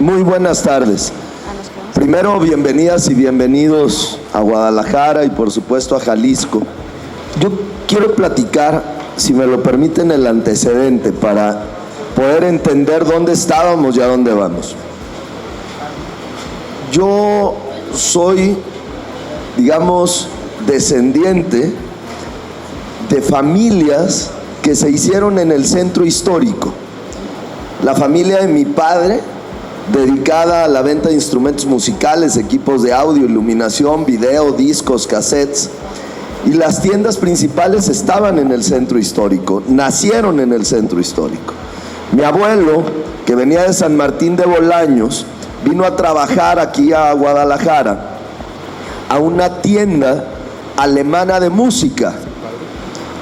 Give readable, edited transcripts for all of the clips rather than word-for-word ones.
Muy buenas tardes. Primero, bienvenidas y bienvenidos a Guadalajara y por supuesto a Jalisco. Yo quiero platicar, si me lo permiten, el antecedente para poder entender dónde estábamos y a dónde vamos. Yo soy, digamos, descendiente de familias que se hicieron en el centro histórico. La familia de mi padre, dedicada a la venta de instrumentos musicales, equipos de audio, iluminación, video, discos, cassettes. Y las tiendas principales estaban en el centro histórico, nacieron en el centro histórico. Mi abuelo, que venía de San Martín de Bolaños, vino a trabajar aquí a Guadalajara, a una tienda alemana de música.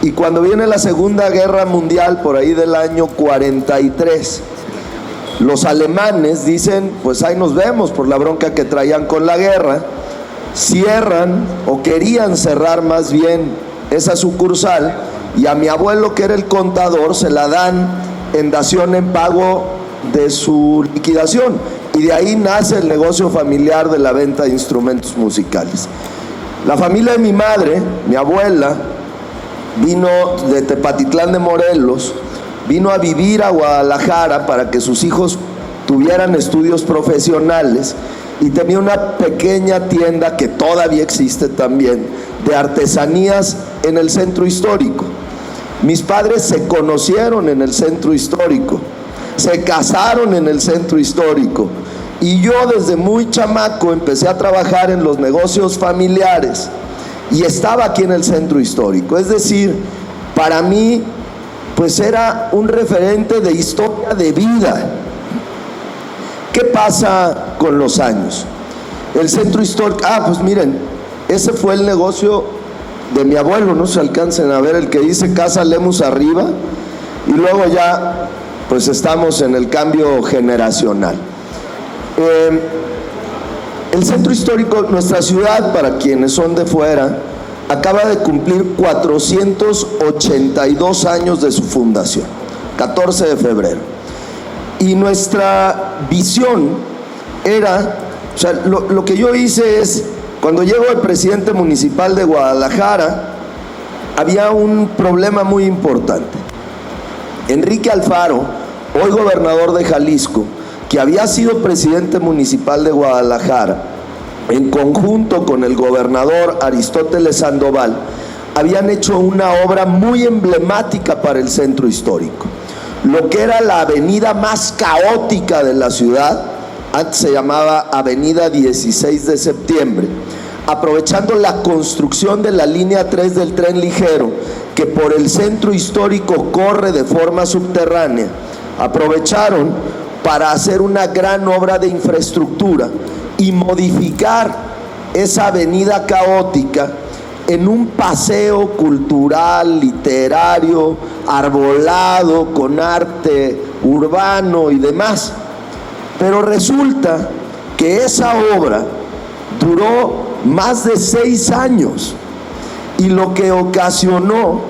Y cuando viene la Segunda Guerra Mundial, por ahí del año 43, los alemanes dicen, pues ahí nos vemos, por la bronca que traían con la guerra, cierran o querían cerrar más bien esa sucursal, y a mi abuelo, que era el contador, se la dan en dación en pago de su liquidación, y de ahí nace el negocio familiar de la venta de instrumentos musicales. La familia de mi madre, mi abuela, vino de Tepatitlán de Morelos, vino a vivir a Guadalajara para que sus hijos tuvieran estudios profesionales, y tenía una pequeña tienda que todavía existe también, de artesanías en el centro histórico. Mis padres se conocieron en el centro histórico, se casaron en el centro histórico, y yo desde muy chamaco empecé a trabajar en los negocios familiares y estaba aquí en el centro histórico. Es decir, para mí pues era un referente de historia de vida. ¿Qué pasa con los años? El centro histórico, pues miren, ese fue el negocio de mi abuelo, no se alcancen a ver el que dice Casa Lemus arriba, y luego ya pues estamos en el cambio generacional. El centro histórico, nuestra ciudad, para quienes son de fuera, acaba de cumplir 482 años de su fundación, 14 de febrero. Y nuestra visión era, o sea, lo que yo hice es, cuando llegó el presidente municipal de Guadalajara, había un problema muy importante. Enrique Alfaro, hoy gobernador de Jalisco, que había sido presidente municipal de Guadalajara, en conjunto con el gobernador Aristóteles Sandoval, habían hecho una obra muy emblemática para el centro histórico. Lo que era la avenida más caótica de la ciudad, antes se llamaba Avenida 16 de Septiembre, aprovechando la construcción de la línea 3 del tren ligero, que por el centro histórico corre de forma subterránea, aprovecharon para hacer una gran obra de infraestructura y modificar esa avenida caótica en un paseo cultural, literario, arbolado, con arte urbano y demás. Pero resulta que esa obra duró más de 6 años, y lo que ocasionó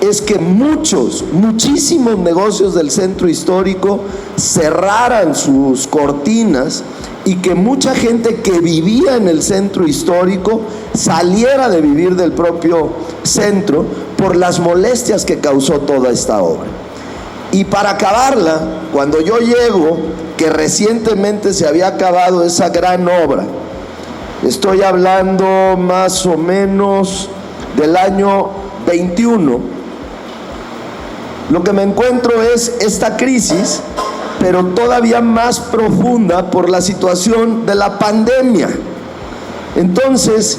es que muchísimos negocios del centro histórico cerraran sus cortinas, y que mucha gente que vivía en el centro histórico saliera de vivir del propio centro por las molestias que causó toda esta obra. Y para acabarla, cuando yo llego, que recientemente se había acabado esa gran obra, estoy hablando más o menos del año 21, lo que me encuentro es esta crisis, pero todavía más profunda por la situación de la pandemia. Entonces,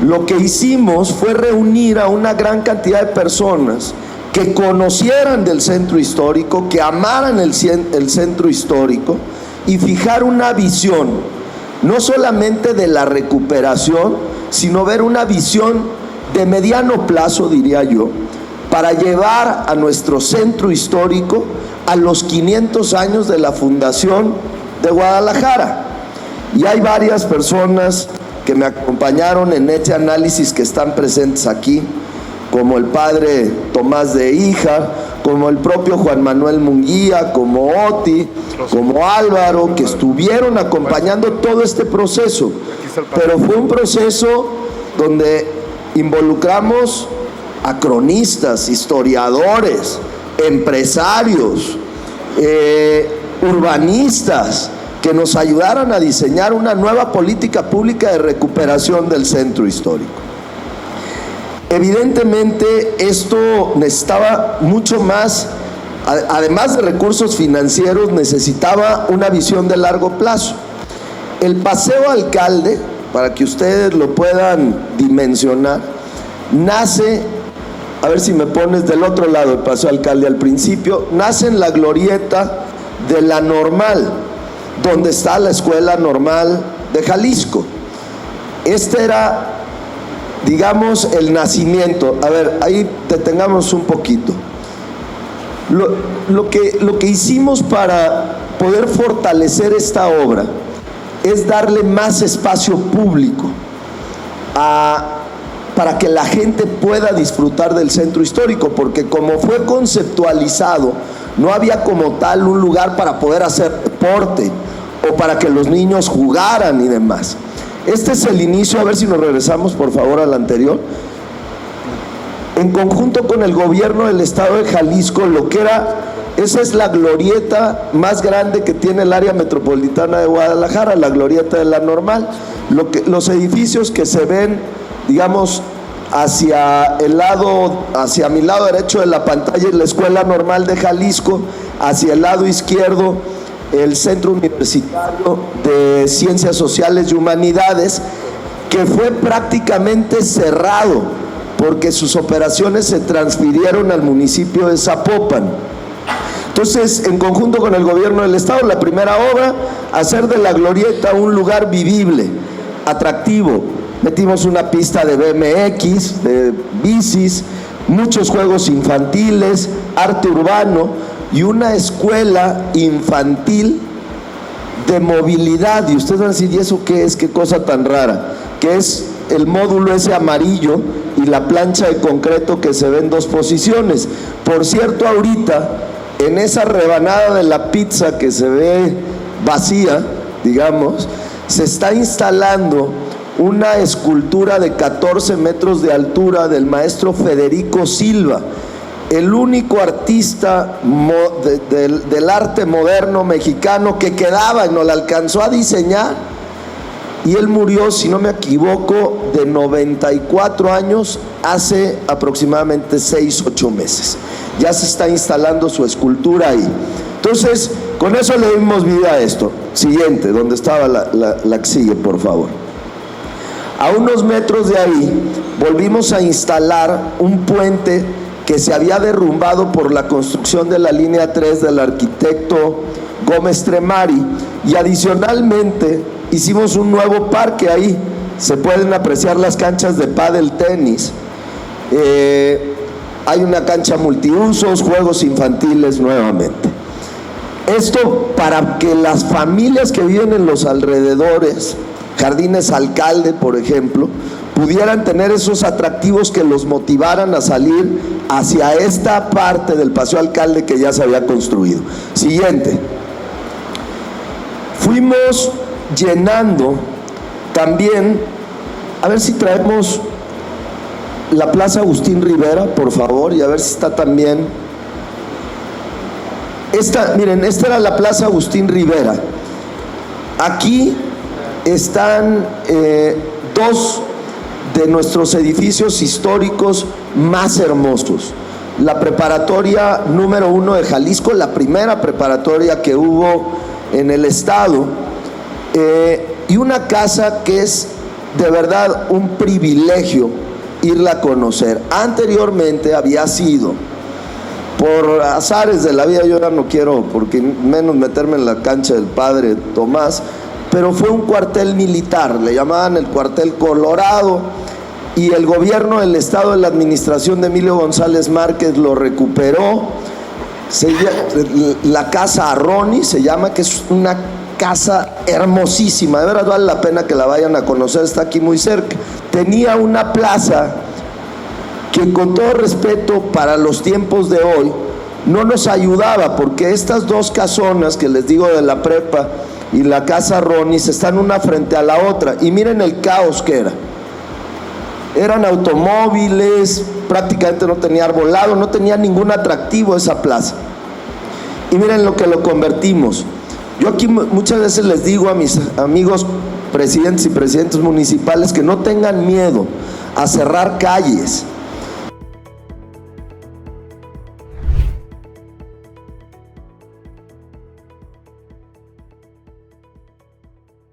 lo que hicimos fue reunir a una gran cantidad de personas que conocieran del centro histórico, que amaran el centro histórico, y fijar una visión, no solamente de la recuperación, sino ver una visión de mediano plazo, diría yo, para llevar a nuestro centro histórico a los 500 años de la fundación de Guadalajara. Y hay varias personas que me acompañaron en este análisis que están presentes aquí, como el padre Tomás de Híjar, como el propio Juan Manuel Munguía, como Oti, como Álvaro, que estuvieron acompañando todo este proceso. Pero fue un proceso donde involucramos a cronistas, historiadores, empresarios, urbanistas, que nos ayudaran a diseñar una nueva política pública de recuperación del centro histórico. Evidentemente esto necesitaba mucho más, además de recursos financieros, necesitaba una visión de largo plazo. El Paseo Alcalde, para que ustedes lo puedan dimensionar, nace, a ver si me pones del otro lado el Paseo Alcalde al principio, nace en la glorieta de la Normal, donde está la Escuela Normal de Jalisco. Este era, digamos, el nacimiento. A ver, ahí detengamos un poquito. Lo que hicimos para poder fortalecer esta obra es darle más espacio público para que la gente pueda disfrutar del centro histórico, porque como fue conceptualizado, no había como tal un lugar para poder hacer deporte o para que los niños jugaran y demás. Este es el inicio. A ver si nos regresamos por favor al anterior. En conjunto con el gobierno del estado de Jalisco, esa es la glorieta más grande que tiene el área metropolitana de Guadalajara, la glorieta de la Normal. Los edificios que se ven, digamos, hacia mi lado derecho de la pantalla es la Escuela Normal de Jalisco, hacia el lado izquierdo el Centro Universitario de Ciencias Sociales y Humanidades, que fue prácticamente cerrado porque sus operaciones se transfirieron al municipio de Zapopan. Entonces, en conjunto con el gobierno del estado, la primera obra, hacer de la glorieta un lugar vivible, atractivo. Metimos una pista de BMX, de bicis, muchos juegos infantiles, arte urbano y una escuela infantil de movilidad. Y ustedes van a decir, ¿y eso qué es? ¿Qué cosa tan rara? Que es el módulo ese amarillo y la plancha de concreto que se ve en dos posiciones. Por cierto, ahorita, en esa rebanada de la pizza que se ve vacía, digamos, se está instalando una escultura de 14 metros de altura del maestro Federico Silva, el único artista del arte moderno mexicano que quedaba y no la alcanzó a diseñar, y él murió, si no me equivoco, de 94 años hace aproximadamente 6-8 meses. Ya se está instalando su escultura ahí. Entonces, con eso le dimos vida a esto. Siguiente, donde estaba la que sigue, por favor. A unos metros de ahí volvimos a instalar un puente que se había derrumbado por la construcción de la línea 3 del arquitecto Gómez Tremari, y adicionalmente hicimos un nuevo parque ahí. Se pueden apreciar las canchas de pádel, tenis, hay una cancha multiusos, juegos infantiles nuevamente. Esto para que las familias que viven en los alrededores, Jardines Alcalde, por ejemplo, pudieran tener esos atractivos que los motivaran a salir hacia esta parte del Paseo Alcalde que ya se había construido. Siguiente. Fuimos llenando también, a ver si traemos la Plaza Agustín Rivera, por favor, y a ver si está también. Miren, esta era la Plaza Agustín Rivera. Aquí están dos de nuestros edificios históricos más hermosos. La preparatoria número 1 de Jalisco, la primera preparatoria que hubo en el estado, y una casa que es de verdad un privilegio irla a conocer. Anteriormente había sido, por azares de la vida, yo ya no quiero porque menos meterme en la cancha del padre Tomás, pero fue un cuartel militar, le llamaban el cuartel Colorado, y el gobierno del estado, de la administración de Emilio González Márquez, lo recuperó. La casa Arroni se llama, que es una casa hermosísima, de verdad vale la pena que la vayan a conocer, está aquí muy cerca. Tenía una plaza que, con todo respeto para los tiempos de hoy, no nos ayudaba, porque estas dos casonas que les digo de la prepa y la casa Ronis están una frente a la otra, y miren el caos que era. Eran automóviles, prácticamente no tenía arbolado, no tenía ningún atractivo esa plaza. Y miren lo que lo convertimos. Yo aquí muchas veces les digo a mis amigos presidentes y presidentes municipales que no tengan miedo a cerrar calles,